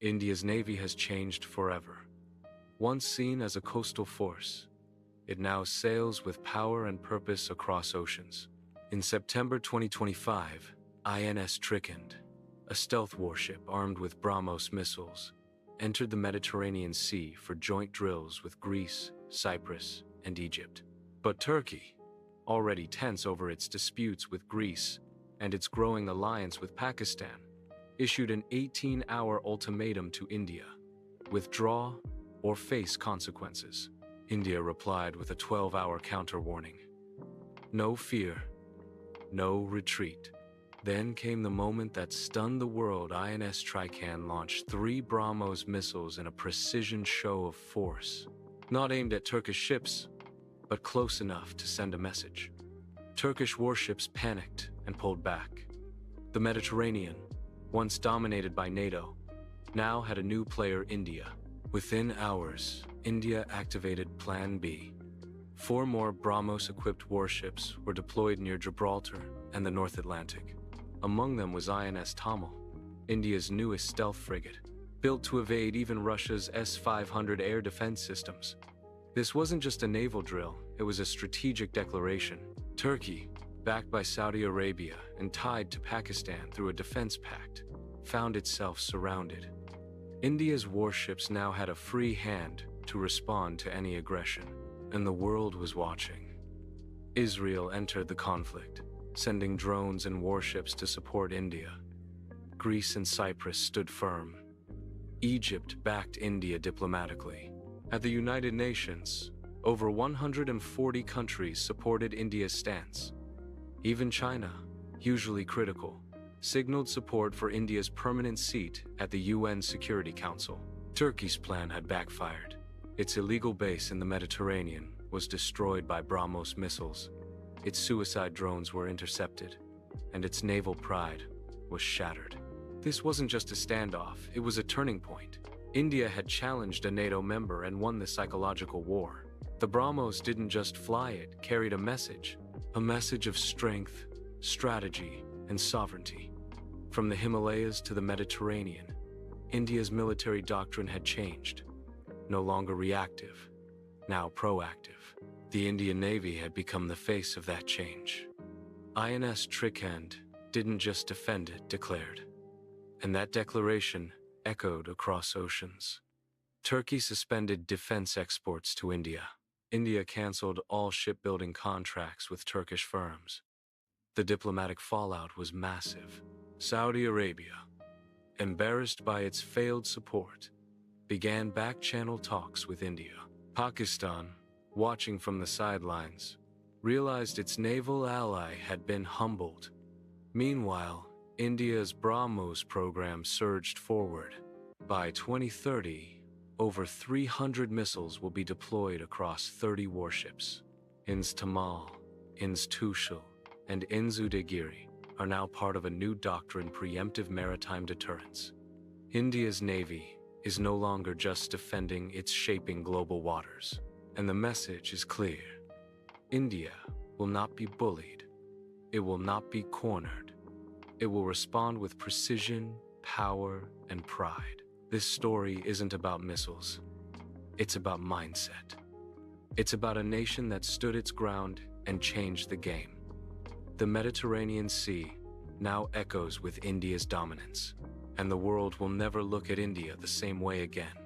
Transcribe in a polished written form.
India's navy has changed forever. Once seen as a coastal force, it now sails with power and purpose across oceans. In September 2025, INS Trikand, a stealth warship armed with BrahMos missiles, entered the Mediterranean Sea for joint drills with Greece, Cyprus, and Egypt. But Turkey, already tense over its disputes with Greece and its growing alliance with Pakistan, issued an 18-hour ultimatum to India: withdraw or face consequences. India replied with a 12-hour counter-warning: no fear, no retreat. Then came the moment that stunned the world. INS Trikand launched 3 BrahMos missiles in a precision show of force, not aimed at Turkish ships, but close enough to send a message. Turkish warships panicked and pulled back. The Mediterranean, once dominated by NATO, now had a new player: India. Within hours, India activated Plan B. 4 more BrahMos-equipped warships were deployed near Gibraltar and the North Atlantic. Among them was INS Tamil, India's newest stealth frigate, built to evade even Russia's S-500 air defense systems. This wasn't just a naval drill, it was a strategic declaration. Turkey, backed by Saudi Arabia and tied to Pakistan through a defense pact, found itself surrounded. India's warships now had a free hand to respond to any aggression, and the world was watching. Israel entered the conflict, sending drones and warships to support India. Greece and Cyprus stood firm. Egypt backed India diplomatically. At the United Nations, over 140 countries supported India's stance. Even China, usually critical, signaled support for India's permanent seat at the UN Security Council. Turkey's plan had backfired. Its illegal base in the Mediterranean was destroyed by BrahMos missiles. Its suicide drones were intercepted, and its naval pride was shattered. This wasn't just a standoff, it was a turning point. India had challenged a NATO member and won the psychological war. The BrahMos didn't just fly, it carried a message of strength, strategy, and sovereignty. From the Himalayas to the Mediterranean, India's military doctrine had changed. No longer reactive, now proactive. The Indian Navy had become the face of that change. INS Trikand didn't just defend, it declared. And that declaration echoed across oceans. Turkey suspended defense exports to India. India canceled all shipbuilding contracts with Turkish firms. The diplomatic fallout was massive. Saudi Arabia, embarrassed by its failed support, began back-channel talks with India. Pakistan, watching from the sidelines, realized its naval ally had been humbled. Meanwhile, India's BrahMos program surged forward. By 2030, over 300 missiles will be deployed across 30 warships. INS Tamal, INS Tushal, and INS Udagiri are now part of a new doctrine: preemptive maritime deterrence. India's navy is no longer just defending, it's shaping global waters. And the message is clear. India will not be bullied. It will not be cornered. It will respond with precision, power, and pride. This story isn't about missiles. It's about mindset. It's about a nation that stood its ground and changed the game. The Mediterranean Sea now echoes with India's dominance, and the world will never look at India the same way again.